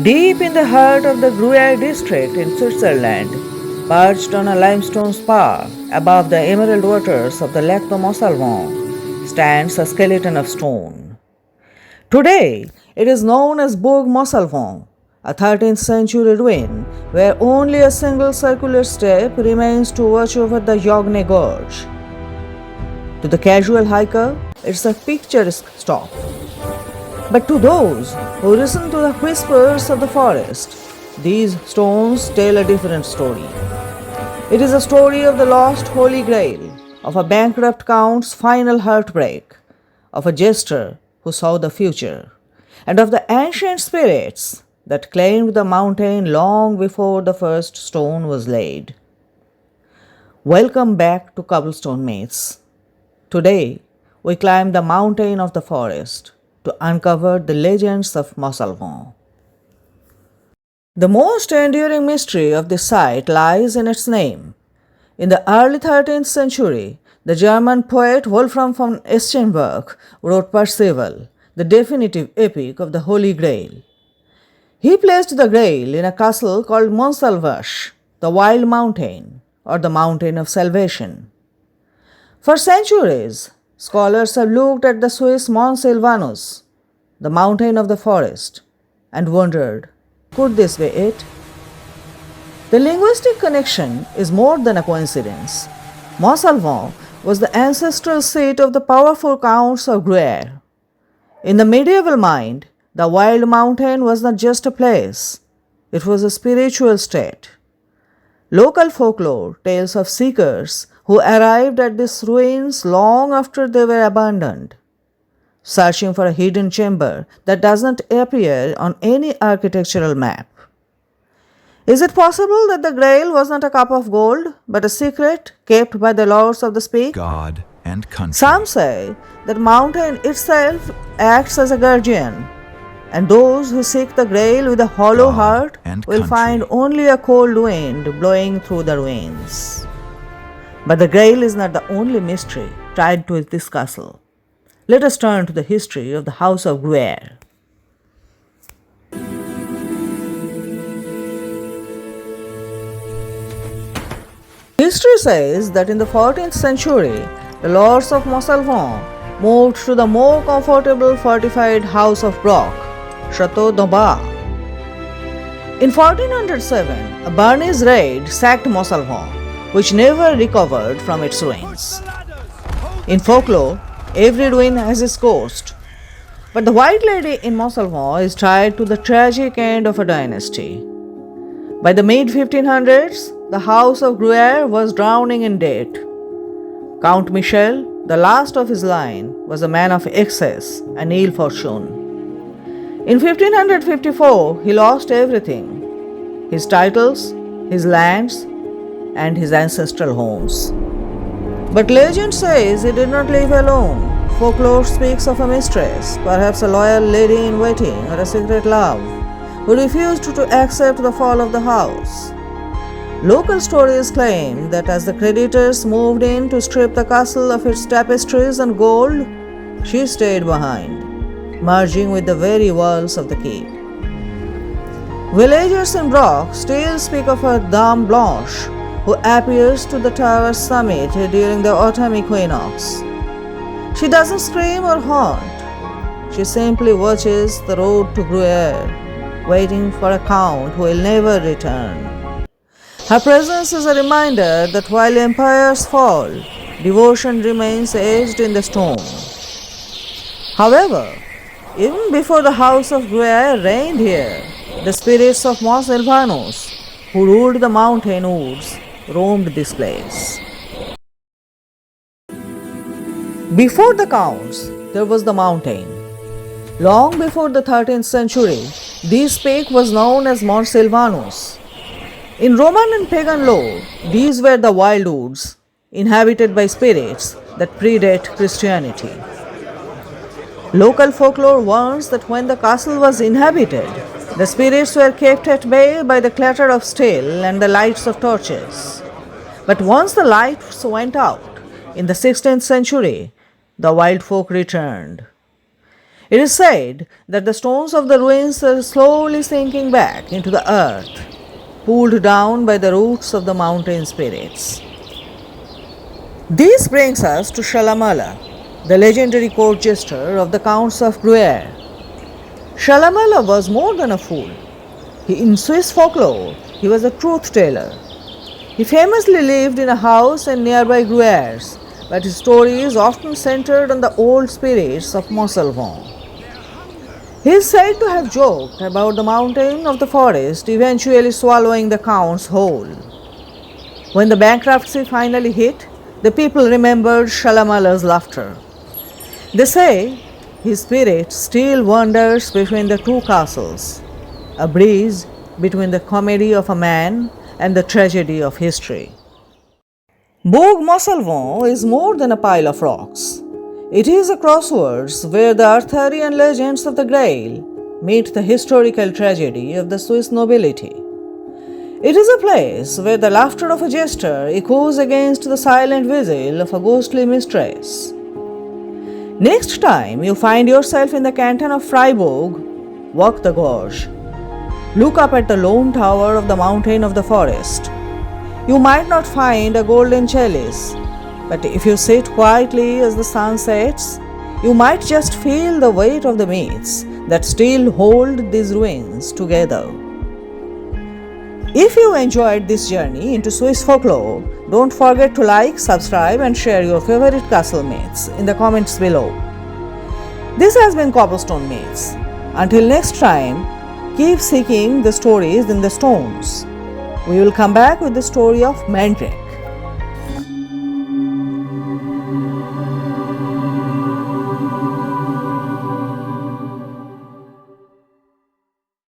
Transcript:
Deep in the heart of the Gruyère district in Switzerland, perched on a limestone spar above the emerald waters of the Lac de Montsalvens, stands a skeleton of stone. Today, it is known as Burg Montsalvens, a 13th century ruin where only a single circular step remains to watch over the Jogne Gorge. To the casual hiker, it's a picturesque stop. But to those who listen to the whispers of the forest, these stones tell a different story. It is a story of the lost Holy Grail, of a bankrupt count's final heartbreak, of a jester who saw the future, and of the ancient spirits that claimed the mountain long before the first stone was laid. Welcome back to Cobblestonemyths. Today, we climb the mountain of the forest to uncover the legends of Munsalväsche. The most enduring mystery of this site lies in its name. In the early 13th century, the German poet Wolfram von Eschenbach wrote Perceval, the definitive epic of the Holy Grail. He placed the Grail in a castle called Munsalväsche, the Wild Mountain, or the Mountain of Salvation. For centuries, scholars have looked at the Swiss Munsalväsche, the mountain of the forest, and wondered, could this be it? The linguistic connection is more than a coincidence. Munsalväsche was the ancestral seat of the powerful counts of Gruyère. In the medieval mind, the wild mountain was not just a place, it was a spiritual state. Local folklore tells of seekers who arrived at these ruins long after they were abandoned, searching for a hidden chamber that does not appear on any architectural map. Is it possible that the Grail was not a cup of gold, but a secret kept by the lords of the peak? God and country. Some say that mountain itself acts as a guardian, and those who seek the Grail with a hollow God heart and will country. find only a cold wind blowing through the ruins. But the Grail is not the only mystery tied to this castle. Let us turn to the history of the House of Gruyère. History says that in the 14th century, the lords of Munsalväsche moved to the more comfortable fortified House of Gruyère, Château d'Eschenbach. In 1407, a Bernese raid sacked Munsalväsche, which never recovered from its ruins. In folklore, every ruin has its ghost, but the White Lady in Munsalväsche is tied to the tragic end of a dynasty. By the mid-1500s, the House of Gruyère was drowning in debt. Count Michel, the last of his line, was a man of excess and ill fortune. In 1554, he lost everything: his titles, his lands, and his ancestral homes. But legend says he did not live alone. Folklore speaks of a mistress, perhaps a loyal lady in waiting or a secret love, who refused to accept the fall of the house. Local stories claim that as the creditors moved in to strip the castle of its tapestries and gold, she stayed behind, merging with the very walls of the keep. Villagers in Brock still speak of a Dame Blanche, who appears to the tower's summit during the autumn equinox. She doesn't scream or haunt. She simply watches the road to Gruyère, waiting for a count who will never return. Her presence is a reminder that while empires fall, devotion remains etched in the stone. However, even before the House of Gruyère reigned here, the spirits of Munsalväsche, who ruled the mountain woods, roamed this place. Before the counts, there was the mountain. Long before the 13th century, this peak was known as Munsalväsche. In Roman and pagan lore, these were the wild woods, inhabited by spirits that predate Christianity. Local folklore warns that when the castle was inhabited, the spirits were kept at bay by the clatter of steel and the lights of torches. But once the lights went out, in the 16th century, the wild folk returned. It is said that the stones of the ruins are slowly sinking back into the earth, pulled down by the roots of the mountain spirits. This brings us to Chalamala, the legendary court jester of the Counts of Gruyère. Chalamala was more than a fool. In Swiss folklore, he was a truth teller. He famously lived in a house in nearby Gruyères, but his story is often centered on the old spirits of Montsalvens. He is said to have joked about the mountain of the forest eventually swallowing the Count's whole. When the bankruptcy finally hit, the people remembered Chalamala's laughter. They say his spirit still wanders between the two castles, a breeze between the comedy of a man and the tragedy of history. Burg Montsalvens is more than a pile of rocks. It is a crossroads where the Arthurian legends of the Grail meet the historical tragedy of the Swiss nobility. It is a place where the laughter of a jester echoes against the silent vigil of a ghostly mistress. Next time you find yourself in the canton of Freiburg, walk the gorge. Look up at the lone tower of the mountain of the forest. You might not find a golden chalice, but if you sit quietly as the sun sets, you might just feel the weight of the myths that still hold these ruins together. If you enjoyed this journey into Swiss folklore, don't forget to like, subscribe and share your favorite castle myths in the comments below. This has been Cobblestonemyths. Until next time, keep seeking the stories in the stones. We will come back with the story of Mandrake.